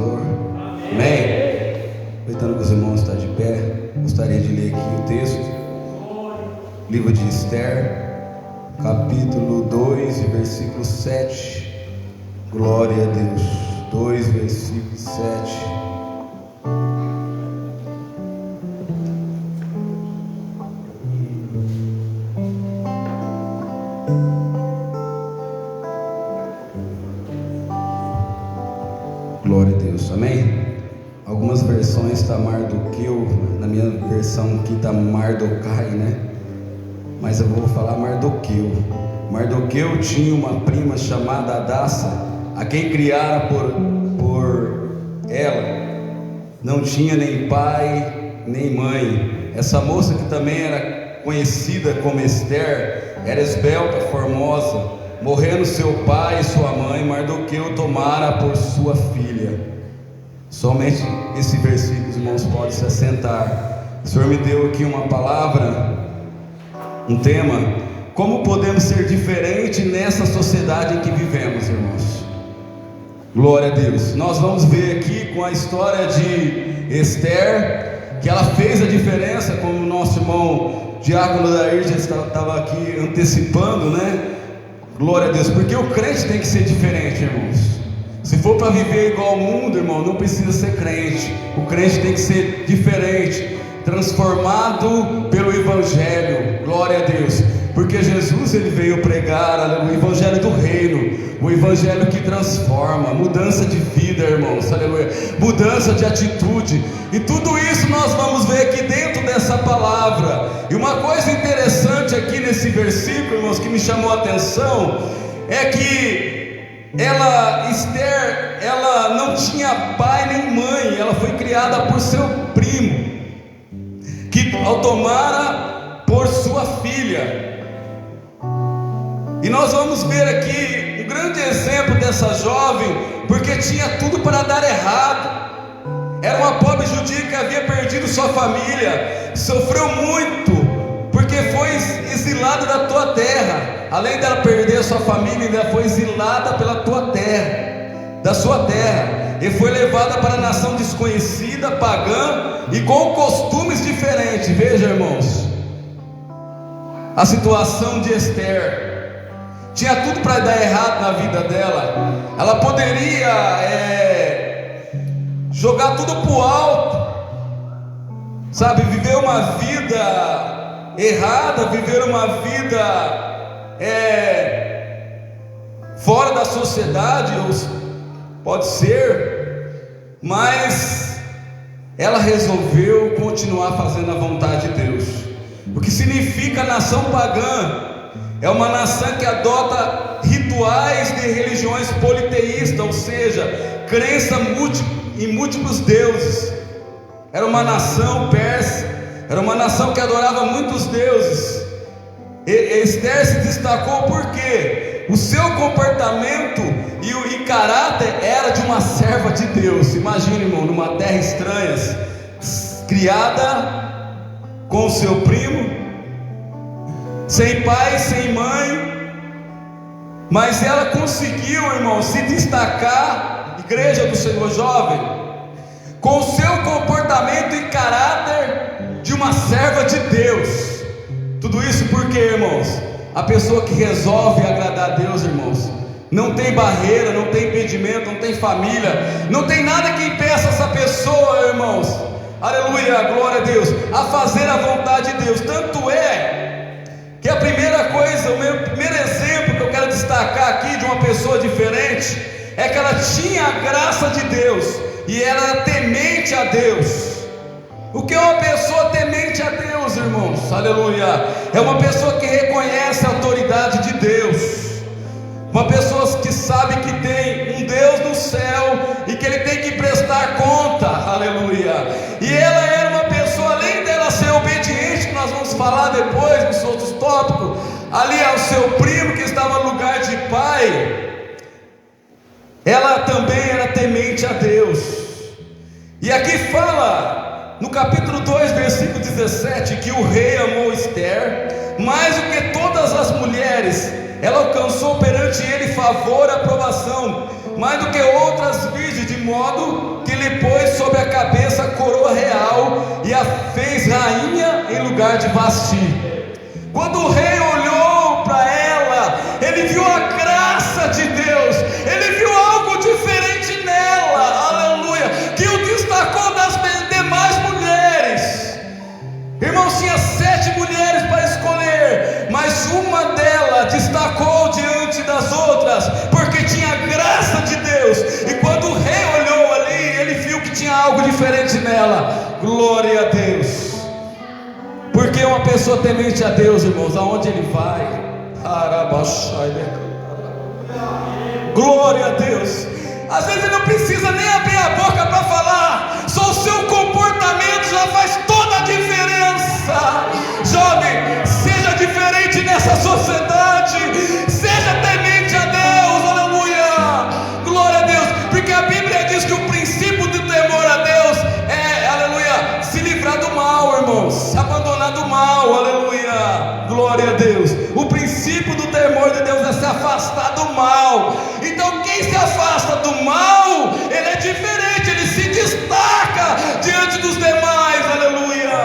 Senhor? Amém? Aproveitando que os irmãos estão de pé, gostaria de ler aqui o texto, livro de Esther, capítulo 2, versículo 7. Glória a Deus. 2, versículo 7. Glória a Deus, amém? Algumas versões está Mardoqueu, na minha versão aqui está Mardocai, né? Mas eu vou falar Mardoqueu. Mardoqueu tinha uma prima chamada Adassa, a quem criara por ela. Não tinha nem pai nem mãe. Essa moça, que também era conhecida como Esther, era esbelta, formosa. Morrendo seu pai e sua mãe, Mardoqueu tomara por sua filha. Somente esse versículo, os irmãos podem se assentar. O Senhor me deu aqui uma palavra, um tema: como podemos ser diferentes nessa sociedade em que vivemos, irmãos? Glória a Deus. Nós vamos ver aqui com a história de Esther, que ela fez a diferença, como o nosso irmão Diácono Dair já estava aqui antecipando, né? Glória a Deus, porque o crente tem que ser diferente, irmãos. Se for para viver igual ao mundo, irmão, não precisa ser crente. O crente tem que ser diferente, transformado pelo Evangelho. Glória a Deus, porque Jesus, ele veio pregar o Evangelho do Reino, o Evangelho que transforma, mudança de vida, irmãos, aleluia, mudança de atitude. E tudo isso nós vamos ver aqui dentro dessa palavra. E uma coisa interessante aqui nesse versículo, irmãos, que me chamou a atenção, é que Esther, ela não tinha pai nem mãe. Ela foi criada por seu primo, que ao tomara por sua filha. E nós vamos ver aqui um grande exemplo dessa jovem, porque tinha tudo para dar errado. Era uma pobre judia que havia perdido sua família, sofreu muito, porque foi exilada da tua terra. Além dela perder a sua família, ela foi exilada pela tua terra, da sua terra, e foi levada para a nação desconhecida, pagã e com costumes diferentes. Veja, irmãos, a situação de Esther. Tinha tudo para dar errado na vida dela. Ela poderia jogar tudo para o alto, sabe, viver uma vida errada, viver uma vida fora da sociedade, ou pode ser, mas ela resolveu continuar fazendo a vontade de Deus. O que significa nação pagã? É uma nação que adota rituais de religiões politeístas, ou seja, crença em múltiplos deuses. Era uma nação persa, era uma nação que adorava muitos deuses. Esther se destacou porque o seu comportamento e caráter era de uma serva de Deus. Imagine, irmão, numa terra estranha, criada com o seu primo, sem pai, sem mãe, mas ela conseguiu, irmão, se destacar, igreja do Senhor jovem, com o seu comportamento e caráter de uma serva de Deus. Tudo isso porque, irmãos, a pessoa que resolve agradar a Deus, irmãos, não tem barreira, não tem impedimento, não tem família, não tem nada que impeça essa pessoa, irmãos, aleluia, glória a Deus, a fazer a vontade de Deus. Tanto é que a primeira coisa, o meu primeiro exemplo que eu quero destacar aqui de uma pessoa diferente, é que ela tinha a graça de Deus, e ela era temente a Deus. O que é uma pessoa temente a Deus, irmãos? Aleluia! É uma pessoa que reconhece a autoridade de Deus, uma pessoa que sabe que tem um Deus no céu e que ele tem que prestar conta. Aleluia! E ela era uma pessoa, além dela ser obediente, que nós vamos falar depois nos outros tópicos, ali ao seu primo que estava no lugar de pai, ela também era temente a Deus. E aqui fala no capítulo 2, versículo 17, que o rei amou Esther mais do que todas as mulheres, ela alcançou perante ele favor e aprovação, mais do que outras virgens, de modo que lhe pôs sobre a cabeça a coroa real e a fez rainha em lugar de Vasti. Quando o rei olhou para ela, ele viu a graça de Deus, ele viu algo diferente nela, aleluia, que o destacou das demais mulheres. Irmãos, tinha 7 mulheres para escolher, mas uma delas destacou diante das outras, porque tinha a graça de Deus. E quando o rei olhou ali, ele viu que tinha algo diferente nela. Glória a Deus. Porque uma pessoa temente a Deus, irmãos, aonde ele vai, glória a Deus. Às vezes ele não precisa nem abrir a boca para falar, só o seu comportamento já faz toda a diferença. Jovem, seja diferente nessa sociedade, seja temente a Deus, aleluia, glória a Deus, porque a Bíblia diz que o princípio do temor a Deus é, aleluia, se livrar do mal, irmãos, se abandonar do mal, aleluia, glória a Deus. O princípio do temor de Deus é se afastar do mal. Então quem se afasta do mal, ele é diferente, ele se destaca diante dos demais, aleluia,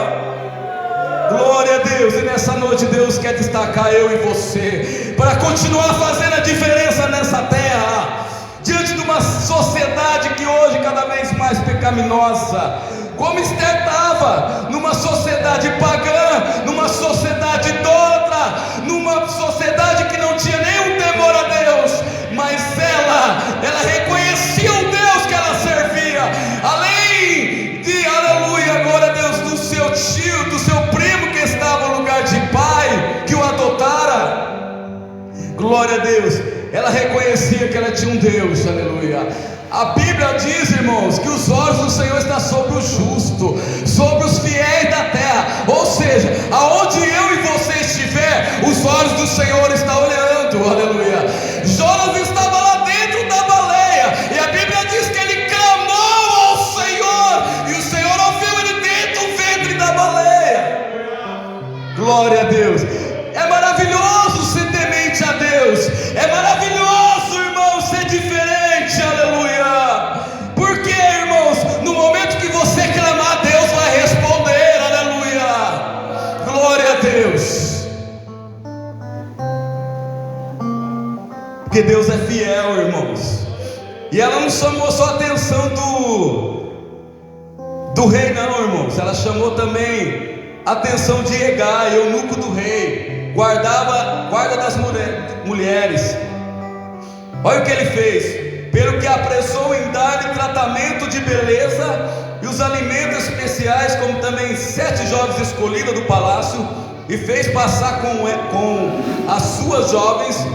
glória a Deus. E nessa noite Deus quer destacar eu e você, para continuar fazendo a diferença nessa terra, diante de uma sociedade que hoje cada vez mais pecaminosa. Como Esther estava numa sociedade pagã, numa sociedade idólatra, numa sociedade que não tinha nenhum temor a Deus, mas ela reconhecia o Deus que ela servia, além de, aleluia, glória a Deus, do seu tio, do seu primo que estava no lugar de pai, que o adotara, glória a Deus, ela reconhecia que ela tinha um Deus, aleluia. A Bíblia diz, irmãos, que os olhos do Senhor estão sobre o justo, sobre os fiéis da terra. Ou seja, aonde eu e você estiver, os olhos do Senhor estão olhando, aleluia. Jonas estava lá dentro da baleia, e a Bíblia diz que ele clamou ao Senhor, e o Senhor ouviu ele dentro do ventre da baleia. Glória a Deus. É maravilhoso ser temente a Deus, é maravilhoso, irmão, ser diferente, aleluia. Porque, irmãos, no momento que você clamar, Deus vai responder, aleluia, glória a Deus. Porque Deus é fiel, irmãos. E ela não chamou só a atenção do rei, não, irmãos, ela chamou também a atenção de Hegai, eunuco do rei, guarda das mulheres. Olha o que ele fez. Pelo que apressou em dar-lhe tratamento de beleza e os alimentos especiais, como também 7 jovens escolhidas do palácio, e fez passar com as suas jovens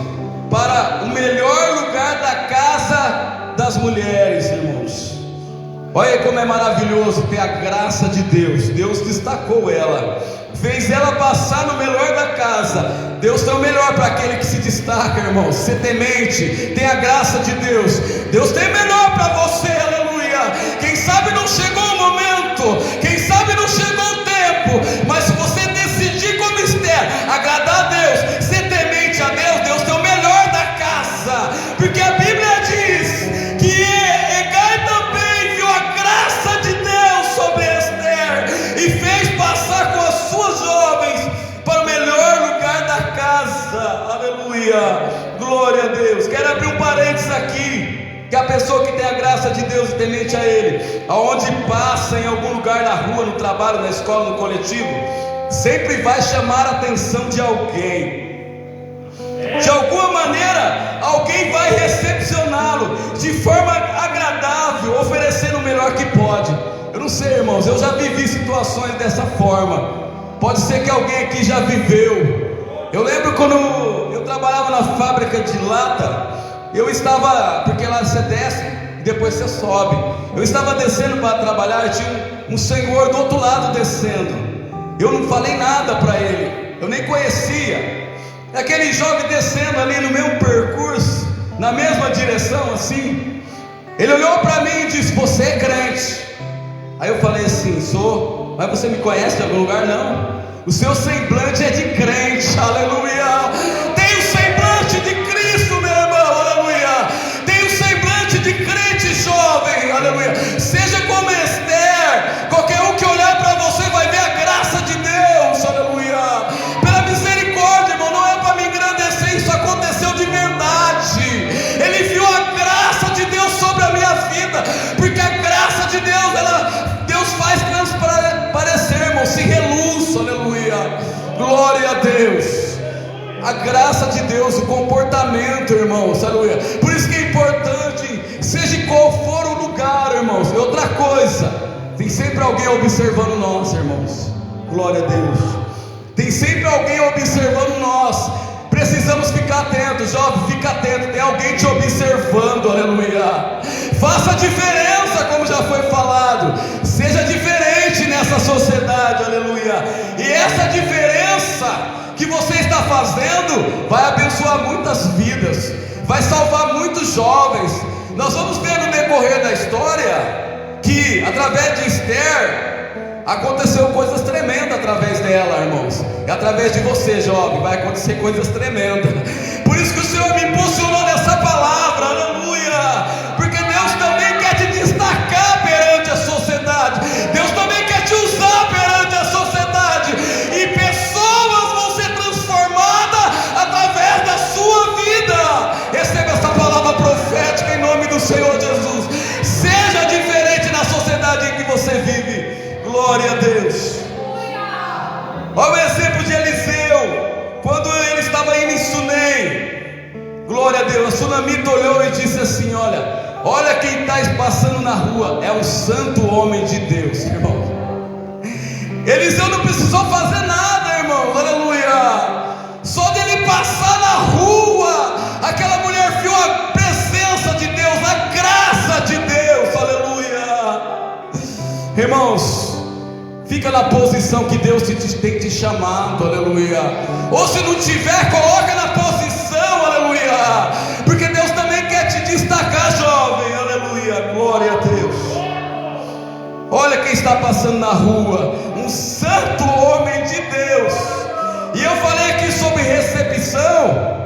para o melhor lugar da casa das mulheres, irmãos. Olha como é maravilhoso ter a graça de Deus. Deus destacou ela, fez ela passar no melhor da casa. Deus tem o melhor para aquele que se destaca, irmão. Ser temente, tem a graça de Deus. Deus tem o melhor para você, aleluia. Quem sabe não chegou o momento, quem sabe não chegou o tempo, mas se você decidir como Esther, agradar a Deus, ser temente a Deus, Deus tem o melhor da casa. Porque a Bíblia diz que Hegai também viu a graça de Deus sobre Esther e fez passar com as suas jovens para o melhor lugar da casa, aleluia, glória a Deus. Quero abrir um parênteses aqui, que a pessoa que tem a graça de Deus e temente a Ele, aonde passa em algum lugar, na rua, no trabalho, na escola, no coletivo, sempre vai chamar a atenção de alguém. De alguma maneira, alguém vai recepcioná-lo de forma agradável, oferecendo o melhor que pode. Eu não sei, irmãos, eu já vivi situações dessa forma. Pode ser que alguém aqui já viveu. Eu lembro quando eu trabalhava na fábrica de lata, eu estava, porque lá você desce e depois você sobe. Eu estava descendo para trabalhar e tinha um senhor do outro lado descendo. Eu não falei nada para ele, eu nem conhecia. Aquele jovem descendo ali no mesmo percurso, na mesma direção assim. Ele olhou para mim e disse: "Você é crente?" Aí eu falei assim: "Sou." "Mas você me conhece de algum lugar?" "Não." O seu semblante é de crente, aleluia. Tem o semblante de Cristo, meu irmão, aleluia. Tem o semblante de crente jovem, aleluia. Seja como Esther, qualquer um que olhar para você vai ver a graça de Deus, aleluia. Pela misericórdia, irmão, não é para me engrandecer, isso aconteceu de verdade. Ele viu a graça de Deus sobre a minha vida, porque a graça de Deus, Deus faz transparecer, irmão, se reluz, aleluia. Glória a Deus. A graça de Deus, o comportamento, irmãos, aleluia. Por isso que é importante, seja qual for o lugar, irmãos. E outra coisa, tem sempre alguém observando nós, irmãos. Glória a Deus. Tem sempre alguém observando nós. Precisamos ficar atentos, jovem, fica atento. Tem alguém te observando, aleluia. Faça diferença, como já foi falado. Seja diferente nessa sociedade, aleluia. E essa diferença que você está fazendo vai abençoar muitas vidas, vai salvar muitos jovens. Nós vamos ver no decorrer da história que através de Esther aconteceu coisas tremendas através dela, irmãos. E através de você, jovem, vai acontecer coisas tremendas. Por isso que o Senhor me impulsionou nessa palavra, aleluia. Porque Deus também quer te destacar perante a sociedade. Deus também quer te usar perante a sociedade. E pessoas vão ser transformadas através da sua vida. Receba essa palavra profética em nome do Senhor Jesus. Seja diferente na sociedade em que você vive. Glória a Deus. Olha o exemplo de Eliseu, quando ele estava indo em Sunem. Glória a Deus. A sunamita olhou e disse assim: olha quem está passando na rua, é um santo homem de Deus, irmão. Eliseu não precisou fazer nada, irmão, aleluia. Só dele passar na rua, aquela mulher viu a presença de Deus, a graça de Deus, aleluia. Irmãos, fica na posição que Deus tem te chamado, aleluia. Ou se não tiver, coloca na posição, aleluia. Porque Deus também quer te destacar, jovem, aleluia. Glória a Deus. Olha quem está passando na rua, um santo homem de Deus. E eu falei aqui sobre recepção.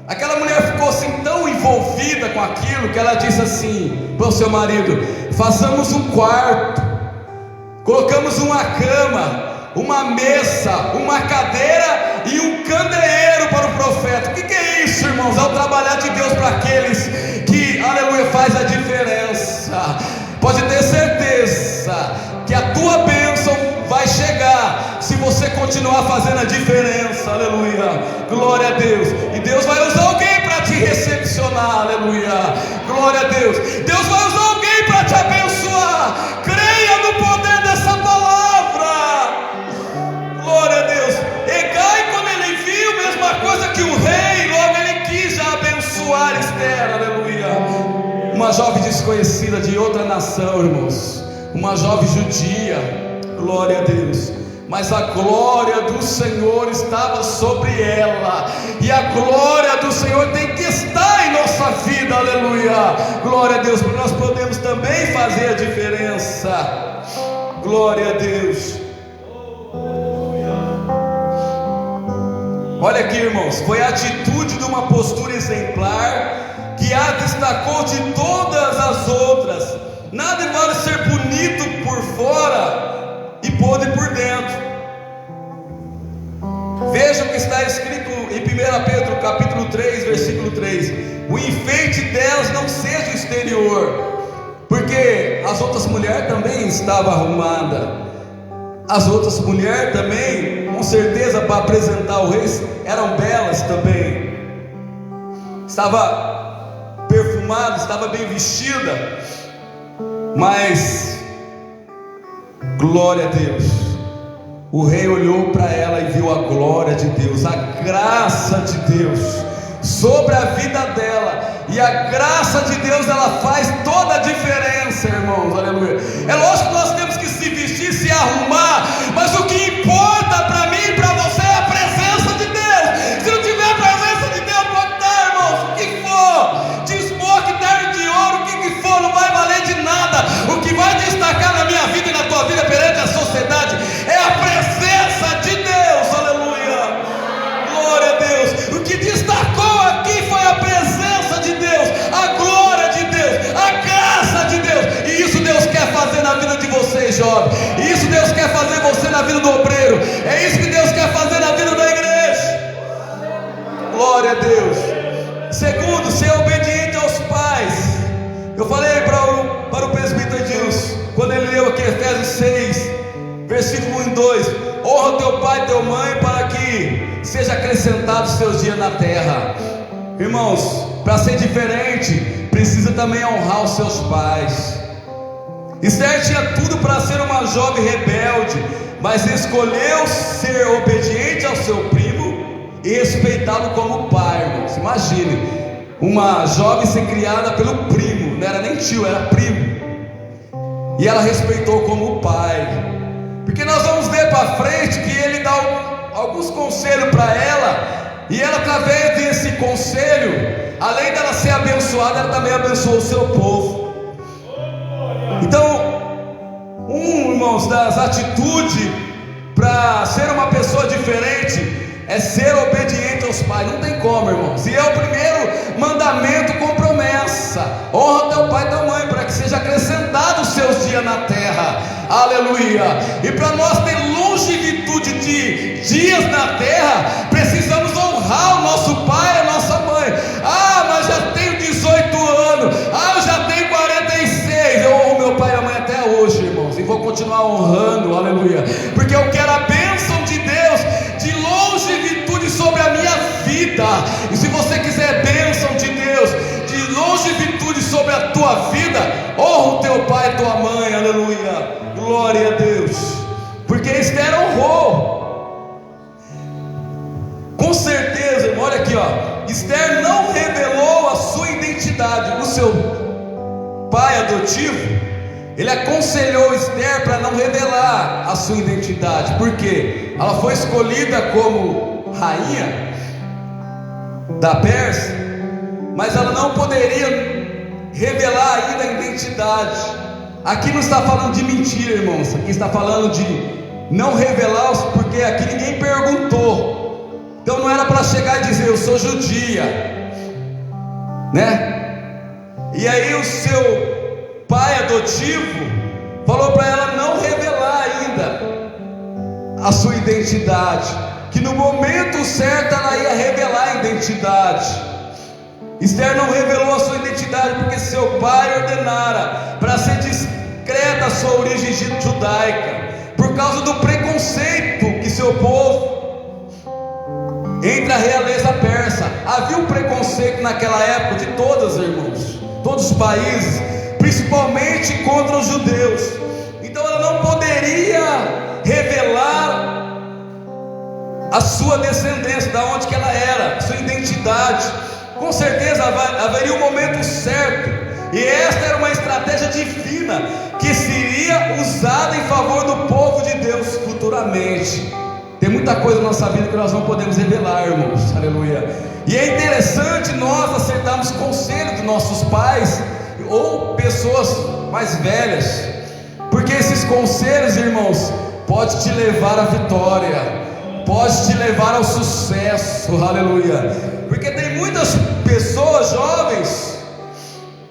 Aquela mulher ficou assim tão envolvida com aquilo que ela disse assim para o seu marido: façamos um quarto, colocamos uma cama, uma mesa, uma cadeira e um candeeiro para o profeta. O que é isso, irmãos? É o trabalhar de Deus para aqueles que, aleluia, faz a diferença. Pode ter certeza que a tua bênção vai chegar se você continuar fazendo a diferença, aleluia. Glória a Deus. E Deus vai usar alguém para te recepcionar, aleluia. Glória a Deus. Deus vai usar alguém para te abençoar. Creia no poder dessa palavra. Glória a Deus. Egai, quando ele viu, mesma coisa que o rei, logo ele quis já abençoar Esther, aleluia. Uma jovem desconhecida de outra nação, irmãos, uma jovem judia, glória a Deus. Mas a glória do Senhor estava sobre ela, e a glória do Senhor tem que estar em nossa vida, aleluia. Glória a Deus, porque nós podemos também fazer a diferença. Glória a Deus. Olha aqui, irmãos, foi a atitude de uma postura exemplar que a destacou de todas as outras. Nada vale ser bonito por fora e podre por dentro. Veja o que está escrito em 1 Pedro capítulo 3, versículo 3: o enfeite delas não seja o exterior, porque as outras mulheres também estavam arrumadas. As outras mulheres também, com certeza, para apresentar o rei, eram belas também. Estava perfumada, estava bem vestida. Mas, glória a Deus, o rei olhou para ela e viu a glória de Deus, a graça de Deus sobre a vida dela. E a graça de Deus, ela faz toda a diferença, irmãos, aleluia. É lógico que nós temos que se vestir, se arrumar, mas o que importa para mim e para você é a presença de Deus. Se não tiver a presença de Deus, pode dar, irmãos, o que for, de esmoque, terno de ouro, o que for, não vai valer de nada. O que vai destacar na minha vida e na tua vida perante a sociedade é a presença de Deus. acrescentados seus dias na terra. Irmãos, para ser diferente, precisa também honrar os seus pais. Esther tinha tudo para ser uma jovem rebelde, mas escolheu ser obediente ao seu primo e respeitá-lo como pai, irmãos. Imagine, uma jovem ser criada pelo primo, não era nem tio, era primo, e ela respeitou como pai. Porque nós vamos ver para frente que ele dá alguns conselhos para ela, e ela, através desse conselho, além dela ser abençoada, ela também abençoou o seu povo. Então, irmãos, das atitudes para ser uma pessoa diferente é ser obediente aos pais. Não tem como, irmãos. E é o primeiro mandamento com promessa: honra teu pai e tua mãe, para que seja acrescentado os seus dias na terra. Aleluia. E para nós ter longevidade de dias na terra, precisamos honrar o nosso pai e a nossa mãe. Ah, mas já tenho 18 anos. Ah, eu já tenho 46. Eu honro meu pai e a mãe até hoje, irmãos, e vou continuar honrando. Aleluia. Porque eu quero a bênção de Deus de longevidade sobre a minha vida. E se você quiser bênção de Deus de longevidade sobre a tua vida, honra o teu pai e tua mãe. Aleluia. Glória a Deus. Porque Esther honrou. Com certeza, irmão, olha aqui, ó. Esther não revelou a sua identidade. O seu pai adotivo, ele aconselhou Esther para não revelar a sua identidade. Por quê? Ela foi escolhida como rainha da Pérsia, mas ela não poderia revelar ainda a identidade. Aqui não está falando de mentira, irmãos. Aqui está falando de não revelar, porque aqui ninguém perguntou. Então não era para chegar e dizer: eu sou judia, né? E aí o seu pai adotivo falou para ela não revelar ainda a sua identidade, que no momento certo ela ia revelar a identidade. Esther não revelou a sua identidade porque seu pai ordenara para ser discreta a sua origem judaica, por causa do preconceito que seu povo entre a realeza persa. Havia um preconceito naquela época de todos, irmãos, todos os países, principalmente contra os judeus. Então ela não poderia revelar a sua descendência, da onde que ela era, sua identidade. Com certeza haveria um momento certo, e esta era uma estratégia divina que seria usada em favor do povo de Deus futuramente. Tem muita coisa na nossa vida que nós não podemos revelar, irmãos. Aleluia. E é interessante nós acertarmos conselho dos nossos pais ou pessoas mais velhas, porque esses conselhos, irmãos, pode te levar à vitória, pode te levar ao sucesso. Aleluia. Porque tem muitas pessoas jovens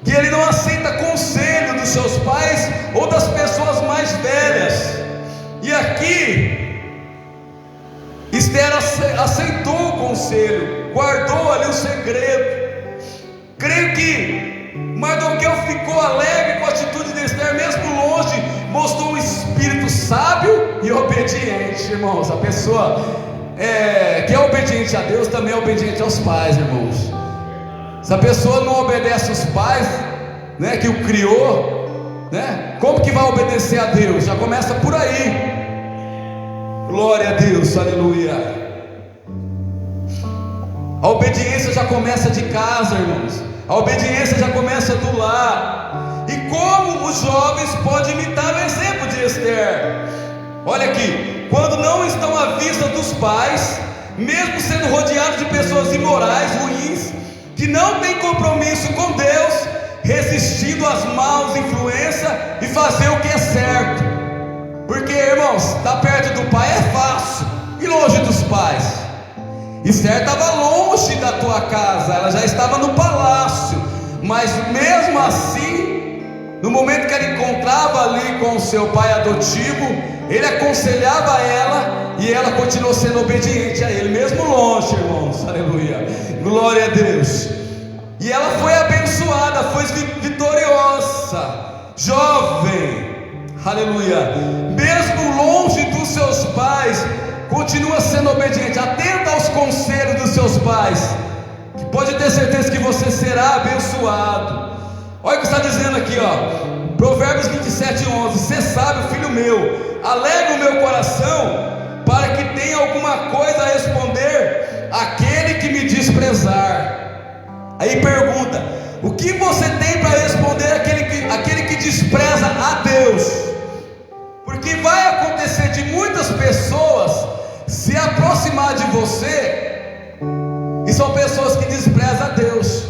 que ele não aceita conselho dos seus pais ou das pessoas mais velhas. E aqui Esther aceitou o conselho, guardou ali o segredo. Creio que Mardoqueu ficou alegre com a atitude de Esther, mesmo longe, mostrou um espírito sábio e obediente, irmãos. A pessoa que é obediente a Deus também é obediente aos pais, irmãos. Se a pessoa não obedece aos pais, né, que o criou, né, como que vai obedecer a Deus? Já começa por aí. Glória a Deus, aleluia. A obediência já começa de casa, irmãos. A obediência já começa do lar. E como os jovens podem imitar o exemplo de Esther? Olha aqui: quando não estão à vista dos pais, mesmo sendo rodeados de pessoas imorais, ruins, que não têm compromisso com Deus, resistindo às maus influências e fazer o que é certo. Porque, irmãos, estar perto do pai é fácil, e longe dos pais. Esther estava longe da tua casa, ela já estava no palácio, mas mesmo assim, no momento que ela encontrava ali com o seu pai adotivo, ele aconselhava ela e ela continuou sendo obediente a ele, mesmo longe, irmãos. Aleluia, glória a Deus. E ela foi abençoada, foi vitoriosa, jovem, aleluia, mesmo longe dos seus pais, continua sendo obediente, atenta aos conselhos dos seus pais, que pode ter certeza que você será abençoado. Olha o que está dizendo aqui, ó, Provérbios 27:11: Ser sábio, filho meu, alegra o meu coração, para que tenha alguma coisa a responder àquele que me desprezar. Aí pergunta: o que você tem para responder àquele que despreza a Deus? Porque vai acontecer de muitas pessoas se aproximar de você, e são pessoas que desprezam a Deus,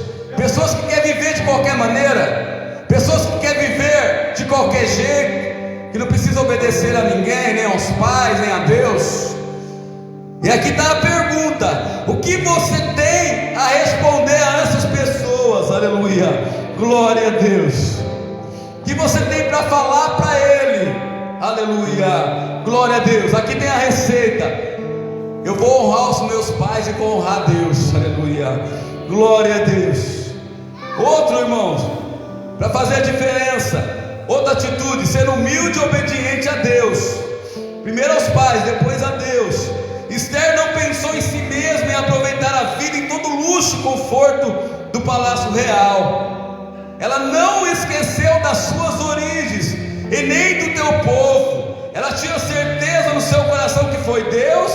pessoas que querem viver de qualquer maneira, pessoas que querem viver de qualquer jeito, que não precisa obedecer a ninguém, nem aos pais, nem a Deus. E aqui está a pergunta: o que você tem a responder a essas pessoas? Aleluia, glória a Deus. O que você tem para falar para ele? Aleluia, glória a Deus. Aqui tem a receita: eu vou honrar os meus pais e vou honrar a Deus. Aleluia, glória a Deus. Outro, irmãos, para fazer a diferença, outra atitude: ser humilde e obediente a Deus. Primeiro aos pais, depois a Deus. Esther não pensou em si mesma, em aproveitar a vida em todo luxo e conforto do palácio real. Ela não esqueceu das suas origens e nem do teu povo. Ela tinha certeza no seu coração que foi Deus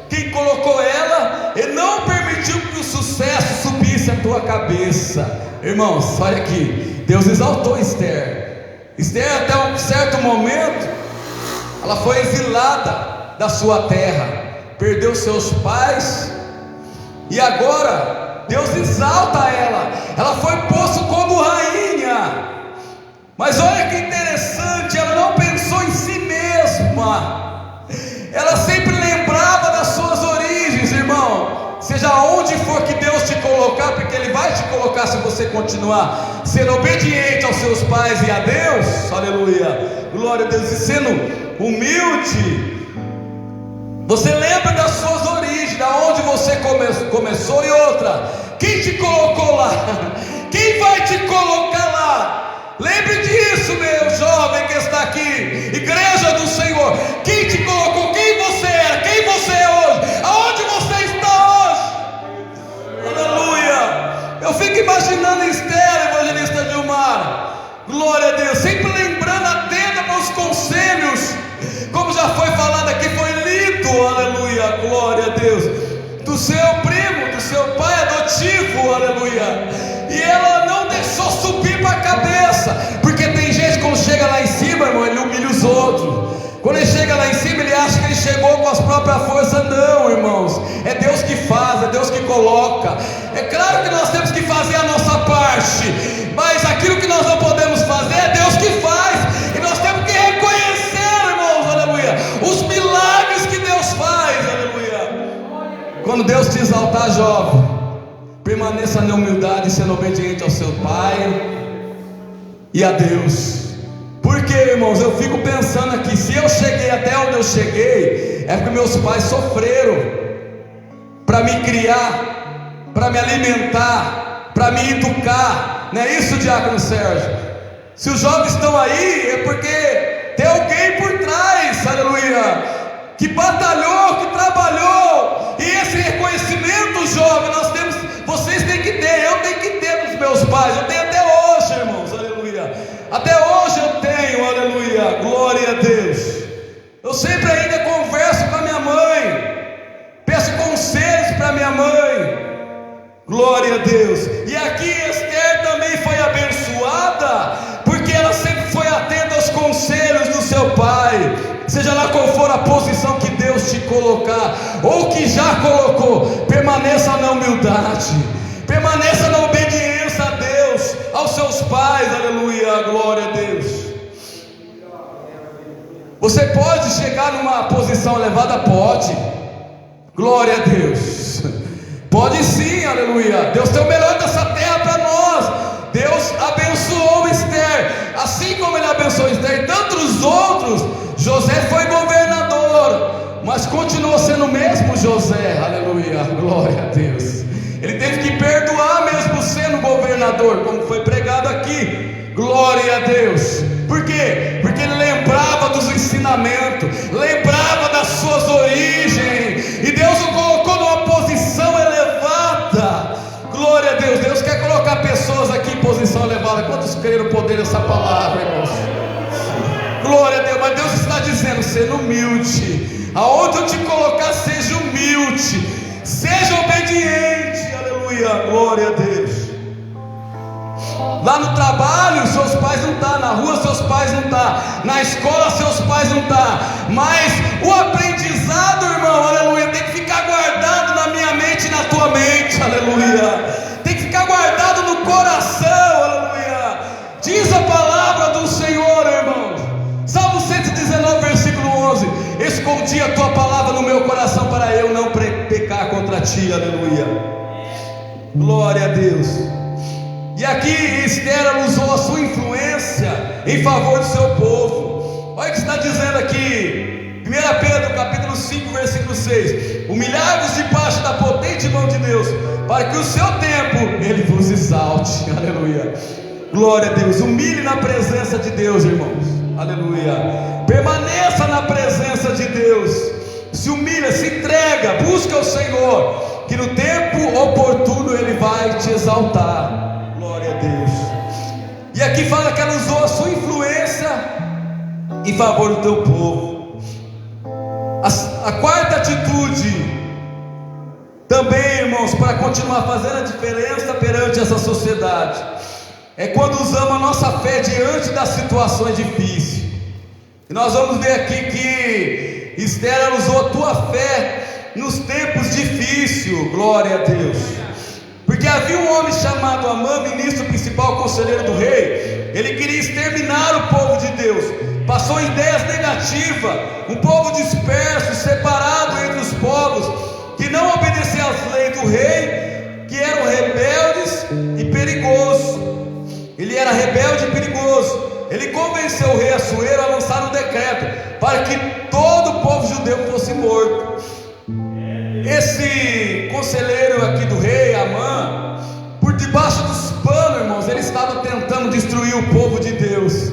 quem colocou ela, e não permitiu que o sucesso subisse a tua cabeça. Irmãos, olha aqui, Deus exaltou Esther. Esther, até um certo momento, ela foi exilada da sua terra, perdeu seus pais, e agora Deus exalta ela. Ela foi posta como rainha. Mas olha que interessante, ela não pensou em si mesma, ela sempre lembrava das suas origens. Irmão, seja onde for que Deus te colocar, porque Ele vai te colocar se você continuar sendo obediente aos seus pais e a Deus, aleluia, glória a Deus, e sendo humilde. Você lembra das suas origens, da onde você começou. E outra: quem te colocou lá? Quem vai te colocar lá? Lembre disso, meu jovem que está aqui, igreja do Senhor. Quem te colocou? Quem você era? Quem você é hoje? Aonde você está hoje? Aleluia. Eu fico imaginando Esther, evangelista Dilmar, glória a Deus, sempre lembrando, atenta para os conselhos, como já foi falado aqui, foi lido, aleluia, glória a Deus, do seu primo, do seu pai adotivo, aleluia. E ela não deixou subir para a cabeça, porque tem gente, quando chega lá em cima, irmão, ele humilha os outros. Quando ele chega lá em cima, ele acha que ele chegou com as próprias forças. Não, irmãos, é Deus que faz, é Deus que coloca. É claro que nós temos que fazer a nossa parte, mas aquilo que nós não podemos fazer, é Deus que faz. E nós temos que reconhecer, irmãos, aleluia, os milagres que Deus faz, aleluia. Quando Deus te exaltar, jovem, permaneça na humildade, sendo obediente ao seu pai e a Deus. Porque, irmãos, eu fico pensando aqui, se eu cheguei até onde eu cheguei, é porque meus pais sofreram para me criar, para me alimentar, para me educar. Não é isso, diácono Sérgio? Se os jovens estão aí, é porque tem alguém por trás, aleluia, que batalhou, que trabalhou. E esse reconhecimento, jovem, vocês têm que ter, eu tenho que ter dos meus pais. Eu tenho até hoje, irmãos, aleluia. Até hoje eu tenho, aleluia, glória a Deus. Eu sempre ainda converso com a minha mãe, peço conselhos para minha mãe, glória a Deus. E aqui Esther também foi abençoada, porque ela sempre foi atenta aos conselhos do seu pai. Seja lá qual for a posição que Deus te colocar, ou que já colocou, permaneça na humildade, permaneça na obediência a Deus, aos seus pais, aleluia, glória a Deus. Você pode chegar numa posição elevada? Pode, glória a Deus, pode sim, aleluia. Deus tem o melhor dessa terra para nós. Deus abençoou Esther, assim como Ele abençoou Esther e tantos outros. José foi governador, mas continuou sendo o mesmo José, aleluia, glória a Deus. Ele teve que perdoar mesmo sendo governador, como foi pregado aqui, glória a Deus. Por quê? Porque ele lembrava dos ensinamentos, lembrava das suas origens, crê no poder dessa palavra, irmãos? Glória a Deus. Mas Deus está dizendo: sendo humilde, aonde eu te colocar, seja humilde, seja obediente. Aleluia, glória a Deus. Lá no trabalho, seus pais não estão, na rua, seus pais não estão, na escola, seus pais não estão, mas o aprendizado, irmão, aleluia, tem que ficar guardado na minha mente e na tua mente, aleluia, tem que ficar guardado no coração, aleluia. Diz a palavra do Senhor, irmão, Salmo 119, versículo 11: escondi a tua palavra no meu coração para eu não pecar contra ti, aleluia, glória a Deus. E aqui Esther usou a sua influência em favor do seu povo. Olha o que está dizendo aqui, 1 Pedro capítulo 5, versículo 6: humilhai-vos debaixo da potente mão de Deus, para que o seu tempo Ele vos exalte, aleluia, glória a Deus. Humilhe na presença de Deus, irmãos, aleluia, permaneça na presença de Deus, se humilha, se entrega, busca o Senhor, que no tempo oportuno Ele vai te exaltar. Glória a Deus. E aqui fala que ela usou a sua influência em favor do teu povo. A quarta atitude também, irmãos, para continuar fazendo a diferença perante essa sociedade, é quando usamos a nossa fé diante das situações difíceis. E nós vamos ver aqui que Esther usou a tua fé nos tempos difíceis. Glória a Deus. Porque havia um homem chamado Amã, ministro principal, conselheiro do rei. Ele queria exterminar o povo de Deus, passou ideias negativas, um povo disperso, separado entre os povos, que não obedecia às leis do rei, que eram rebeldes e perigosos. Ele era rebelde e perigoso. Ele convenceu o rei Assuero a lançar um decreto para que todo o povo judeu fosse morto. Esse conselheiro aqui do rei, Amã, por debaixo dos panos, irmãos, ele estava tentando destruir o povo de Deus.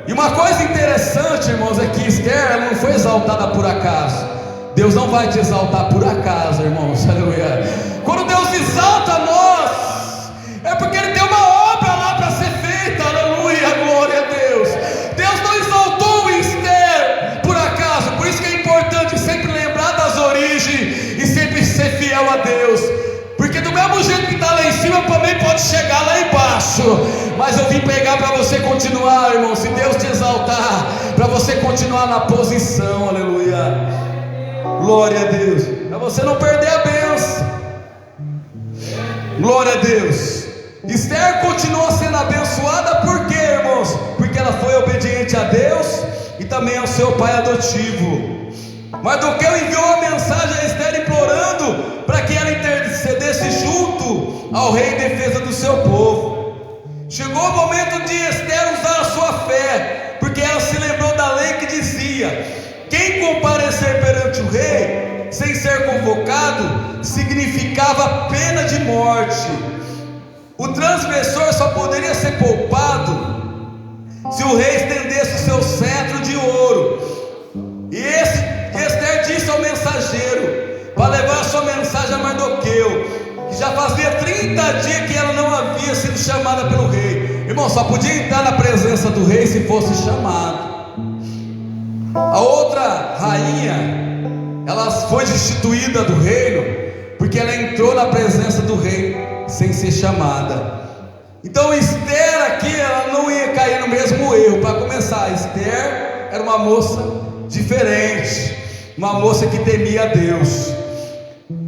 E uma coisa interessante, irmãos, é que Esther, ela não foi exaltada por acaso. Deus não vai te exaltar por acaso, irmãos, aleluia. Quando Deus exalta nós, é porque Ele tem uma obra lá para ser feita, aleluia, glória a Deus. Deus não exaltou Esther por acaso. Por isso que é importante sempre lembrar das origens e sempre ser fiel a Deus, porque do mesmo jeito que está lá em cima, também pode chegar lá embaixo. Mas eu vim pegar para você continuar, irmão, se Deus te exaltar, para você continuar na posição, aleluia, glória a Deus, para você não perder a bênção, glória a Deus. Esther continua sendo abençoada, por quê, irmãos? Porque ela foi obediente a Deus e também ao seu pai adotivo. Mardoqueu enviou uma mensagem a Esther implorando para que ela intercedesse junto ao rei em defesa do seu povo. Chegou o momento de Esther usar a sua fé, porque ela se lembrou da lei que dizia: quem comparecer perante o rei sem ser convocado significava pena de morte. O transgressor só poderia ser poupado se o rei estendesse o seu cetro de ouro. E Esther disse ao mensageiro para levar a sua mensagem a Mardoqueu, que já fazia 30 dias que ela não havia sido chamada pelo rei. Irmão, só podia entrar na presença do rei se fosse chamado. A outra rainha, ela foi destituída do reino porque ela entrou na presença do rei sem ser chamada. Então Esther aqui, ela não ia cair no mesmo erro. Para começar, Esther era uma moça diferente, uma moça que temia a Deus.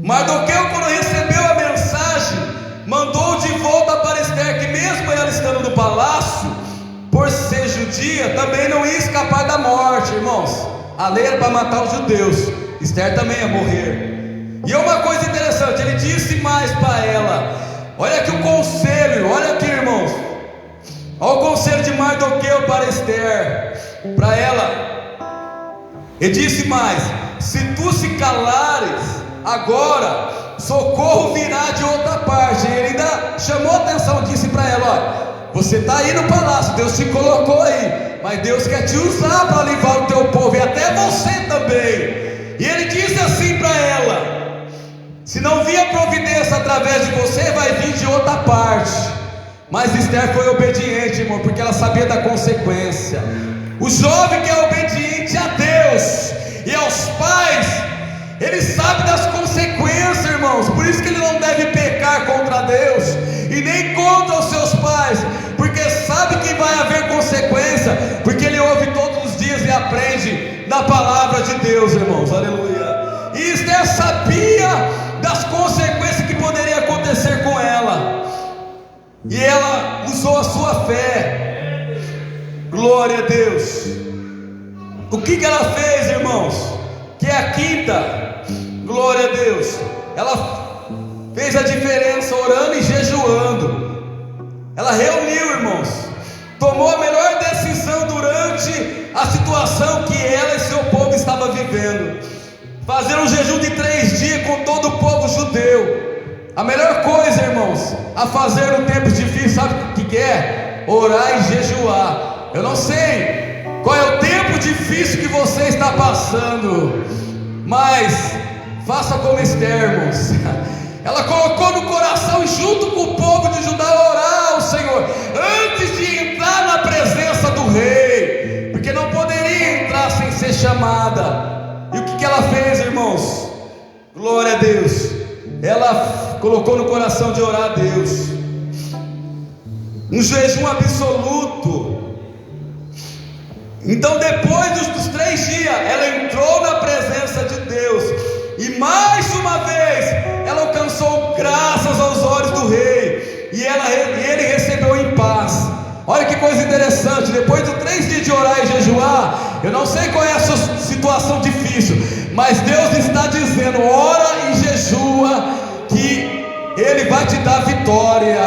Mardoqueu, quando recebeu a mensagem, mandou de volta para Esther, que mesmo ela estando no palácio, por ser judia, também não ia escapar da morte, irmãos. A lei era para matar os judeus, Esther também ia morrer. E uma coisa interessante, ele disse mais para ela. Olha aqui o conselho, olha aqui, irmãos. Olha o conselho de Mardoqueu para Esther, para ela. Ele disse mais: se tu se calares agora, socorro virá de outra parte. E ele ainda chamou a atenção, disse para ela: olha, você está aí no palácio, Deus te colocou aí, mas Deus quer te usar para livrar o teu povo, e até você também. E ele disse assim para ela: se não vier providência através de você, vai vir de outra parte. Mas Esther foi obediente, irmão, porque ela sabia da consequência. O jovem que é obediente a Deus e aos pais, ele sabe das consequências, irmãos. Por isso que ele não deve pecar contra Deus e nem contra os seus pais, porque sabe que vai haver consequência, porque ele ouve todos os dias e aprende na palavra de Deus, irmãos. Aleluia. E Esther sabia das consequências que poderia acontecer com ela, e ela usou a sua fé. Glória a Deus. O que ela fez, irmãos? Que é a quinta. Glória a Deus. Ela fez a diferença orando e jejuando. Ela reuniu, irmãos, tomou a melhor decisão durante a situação que ela e seu povo estavam vivendo. Fazer um jejum de 3 dias com todo o povo judeu. A melhor coisa, irmãos, a fazer no tempo difícil, sabe o que é? Orar e jejuar. Eu não sei qual é o tempo difícil que você está passando, mas faça como Esther, irmãos. Ela colocou no coração, e junto com o povo de Judá, orar ao Senhor antes de entrar na presença do rei, porque não poderia entrar sem ser chamada. E o que ela fez, irmãos? Glória a Deus. Ela colocou no coração de orar a Deus, um jejum absoluto. Então, depois dos 3 dias, ela entrou na presença de Deus, e mais uma vez ela alcançou graças aos olhos do rei, e ele recebeu em paz. Olha que coisa interessante. Depois de 3 dias de orar e jejuar, eu não sei qual é a sua situação difícil, mas Deus está dizendo: ora e jejua, que Ele vai te dar vitória.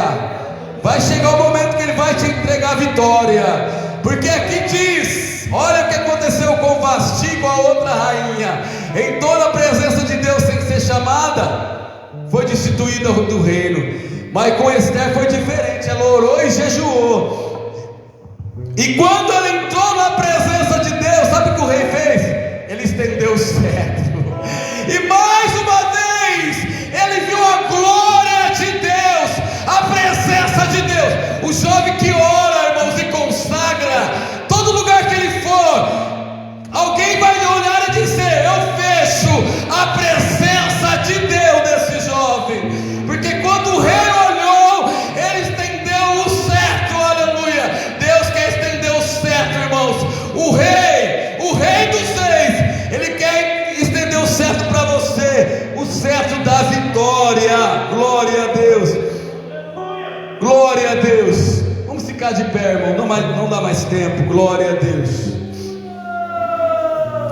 Vai chegar o momento que Ele vai te entregar a vitória, porque aqui diz: olha o que aconteceu com Vasti, com a outra rainha. Em toda a presença de Deus, sem ser chamada, foi destituída do reino. Mas com Esther foi diferente. Ela orou e jejuou, e quando ela entrou na presença de Deus, sabe o que o rei fez? Ele estendeu o cetro, e mais uma vez ele viu a glória de Deus, a presença de Deus. O jovem que ora, irmãos, e consagra, todo lugar que ele for, alguém vai lhe olhar e dizer: eu vejo a presença de Deus nesse jovem. Porque quando o rei olhou, ele estendeu o cetro. Aleluia. Deus quer estender o cetro, irmãos. O rei dos reis, ele quer estender o cetro para você, o cetro da vitória. Glória a Deus. Glória a Deus. Vamos ficar de pé, irmão. Não dá mais tempo. Glória a Deus.